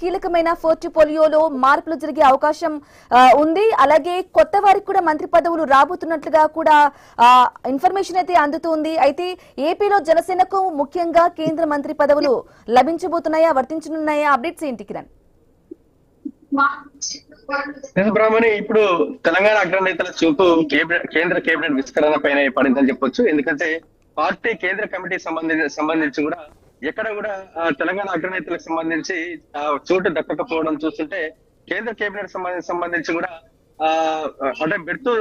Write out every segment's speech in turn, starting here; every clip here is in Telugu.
కీలకమైన పోర్ట్ఫోలియోలో మార్పులు జరిగే అవకాశం ఉంది. అలాగే కొత్త వారికి కూడా మంత్రి పదవులు రాబోతున్నట్లుగా కూడా ఇన్ఫర్మేషన్ అయితే అందుతుంది. అయితే ఏపీలో జనసేనకు ముఖ్యంగా కేంద్ర మంత్రి పదవులు లభించబోతున్నాయా, వర్తించనున్నాయా? అప్డేట్స్ ఏంటి కిరణ్? బ్రాహ్మణి ఇప్పుడు తెలంగాణ అగ్రనేతల చూపు కేంద్ర కేబినెట్ విస్తరణ పైన పడిందని చెప్పొచ్చు. ఎందుకంటే పార్టీ కేంద్ర కమిటీ సంబంధించి కూడా ఎక్కడ కూడా తెలంగాణ అగ్రనేతలకు సంబంధించి చోటు దక్కకపోవడం చూస్తుంటే కేంద్ర కేబినెట్ సంబంధించి కూడా అంటే బెర్త్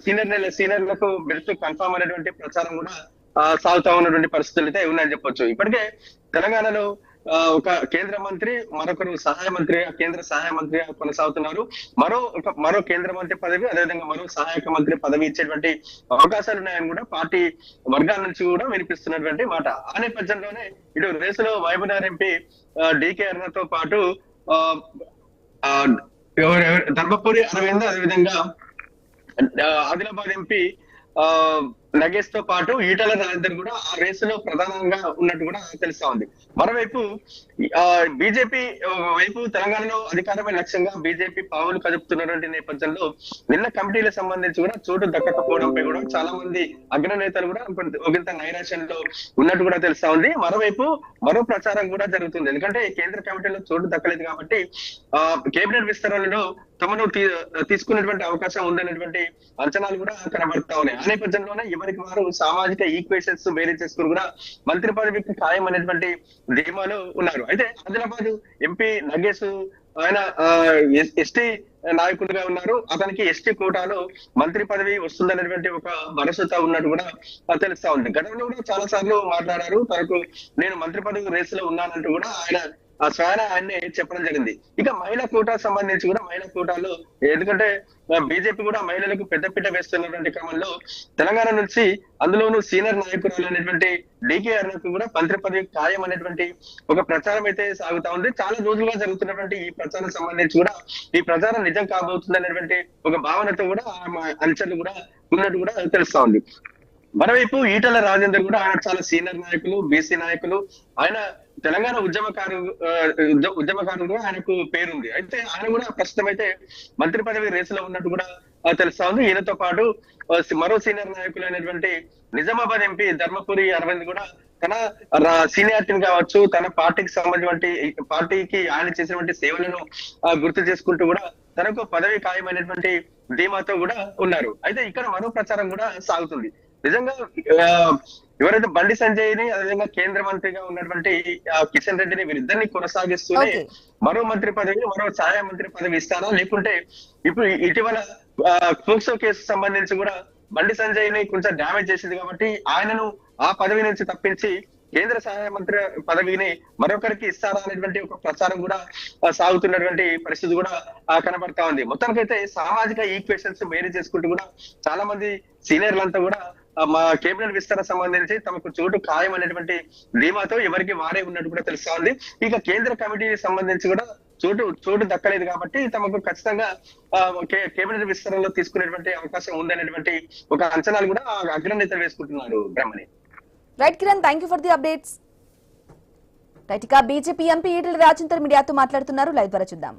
సీనియర్లకు బెర్త్ కన్ఫర్మ్ అనేటువంటి ప్రచారం కూడా సాగుతా ఉన్నటువంటి పరిస్థితులు అయితే ఉన్నాయని చెప్పొచ్చు. ఇప్పటికే తెలంగాణలో ఒక కేంద్ర మంత్రి, మరొకరు సహాయ మంత్రి, కేంద్ర సహాయ మంత్రిగా కొనసాగుతున్నారు. మరో కేంద్ర మంత్రి పదవి, అదేవిధంగా మరో సహాయక మంత్రి పదవి ఇచ్చేటువంటి అవకాశాలు ఉన్నాయని కూడా పార్టీ వర్గాల నుంచి కూడా వినిపిస్తున్నటువంటి మాట. ఆ నేపథ్యంలోనే ఇటు రేసులో మహబూబ్నగర్ ఎంపీ డికే అరుణతో పాటు ధర్మపురి అరవింద్, అదేవిధంగా ఆదిలాబాద్ ఎంపీ నగేష్ తో పాటు ఈటల రాజేందర్ కూడా ఆ రేసులో ప్రధానంగా ఉన్నట్టు కూడా తెలుస్తా ఉంది. మరోవైపు బీజేపీ వైపు తెలంగాణలో అధికారమైన లక్ష్యంగా బీజేపీ పావులు కదుపుతున్నటువంటి నేపథ్యంలో నిన్న కమిటీలకు సంబంధించి కూడా చోటు దక్కకపోవడంపై కూడా చాలా మంది అగ్రనేతలు కూడా ఒకంత నైరాశ్యంలో ఉన్నట్టు కూడా తెలుస్తా ఉంది. మరోవైపు మరో ప్రచారం కూడా జరుగుతుంది. ఎందుకంటే కేంద్ర కమిటీలో చోటు దక్కలేదు కాబట్టి కేబినెట్ విస్తరణలో తమను తీసుకునేటువంటి అవకాశం ఉందనేటువంటి అంచనాలు కూడా కనబడతా ఉన్నాయి. ఆ నేపథ్యంలోనే ఎవరికి వారు సామాజిక ఈక్వేషన్స్ వేరే చేసుకుని కూడా మంత్రి పదవికి ఖాయం అనేటువంటి ధీమాలో ఉన్నారు. అయితే ఆదిలాబాద్ ఎంపీ నగేష్ ఆయన ఎస్టీ నాయకులుగా ఉన్నారు. అతనికి ఎస్టీ కోటాలో మంత్రి పదవి వస్తుందనేటువంటి ఒక భరోసా ఉన్నట్టు కూడా తెలుస్తా ఉంది. గతంలో కూడా చాలా సార్లు మాట్లాడారు. తనకు నేను మంత్రి పదవి రేసులో ఉన్నానంటూ కూడా ఆయన స్వయాన ఆయన్ని చెప్పడం జరిగింది. ఇక మహిళా కోటా సంబంధించి కూడా మహిళా కోటాలో, ఎందుకంటే బీజేపీ కూడా మహిళలకు పెద్దపీట వేస్తున్నటువంటి క్రమంలో తెలంగాణ నుంచి అందులోనూ సీనియర్ నాయకురాలు అనేటువంటి డికే అరుణకు కూడా మంత్రి పదవి ఖాయం అనేటువంటి ఒక ప్రచారం అయితే సాగుతా ఉంది. చాలా రోజులుగా జరుగుతున్నటువంటి ఈ ప్రచారం సంబంధించి కూడా ఈ ప్రచారం నిజం కాబోతుంది అనేటువంటి ఒక భావనతో కూడా అంచనాలు కూడా ఉన్నట్టు కూడా తెలుస్తా ఉంది. మరోవైపు ఈటల రాజేందర్ కూడా ఆయన చాలా సీనియర్ నాయకులు, బీసీ నాయకులు, ఆయన తెలంగాణ ఉద్యమకారుడు ఆయనకు పేరుంది. అయితే ఆయన కూడా ప్రస్తుతం అయితే మంత్రి పదవి రేసులో ఉన్నట్టు కూడా తెలుస్తా ఉంది. ఈయనతో పాటు మరో సీనియర్ నాయకులు అయినటువంటి నిజామాబాద్ ఎంపీ ధర్మపురి అరవింద్ కూడా తన సీనియారిటీని కావచ్చు, తన పార్టీకి సంబంధించిన పార్టీకి ఆయన చేసినటువంటి సేవలను గుర్తు చేసుకుంటూ కూడా తనకు పదవి ఖాయమైనటువంటి ధీమాతో కూడా ఉన్నారు. అయితే ఇక్కడ మరో ప్రచారం కూడా సాగుతుంది. నిజంగా ఎవరైతే బండి సంజయ్ ని, అదేవిధంగా కేంద్ర మంత్రిగా ఉన్నటువంటి కిషన్ రెడ్డిని వీరిద్దరిని కొనసాగిస్తూనే మరో మంత్రి పదవి, మరో సహాయ మంత్రి పదవి ఇస్తారా, లేకుంటే ఇప్పుడు ఇటీవల పోక్సో కేసు సంబంధించి కూడా బండి సంజయ్ ని కొంచెం డ్యామేజ్ చేసింది కాబట్టి ఆయనను ఆ పదవి నుంచి తప్పించి కేంద్ర సహాయ మంత్రి పదవిని మరొకరికి ఇస్తారా అనేటువంటి ఒక ప్రచారం కూడా సాగుతున్నటువంటి పరిస్థితి కూడా కనబడతా ఉంది. మొత్తానికైతే సామాజిక ఈక్వేషన్స్ మేరీ చేసుకుంటూ కూడా చాలా మంది సీనియర్లంతా కూడా మా కేబినెట్ విస్తరణ సంబంధించి తమకు చోటు ఖాయం అనేటువంటి ధీమాతో ఎవరికి వారే ఉన్నట్టు కూడా తెలుస్తా ఉంది. ఇక కేంద్ర కమిటీకి సంబంధించి కూడా చోటు దక్కలేదు కాబట్టి తమకు ఖచ్చితంగా కేబినెట్ విస్తరణలో తీసుకునేటువంటి అవకాశం ఉందనేటువంటి ఒక అంచనాలు కూడా అగ్రనేతలు వేసుకుంటున్నారు. Brahmani. Right Kiran, thank you for the updates. Right, ఇక బీజేపీ ఎంపీ ఈటల రాజేందర్ మీడియాతో మాట్లాడుతున్నారు. లైవ్ ద్వారా చూద్దాం.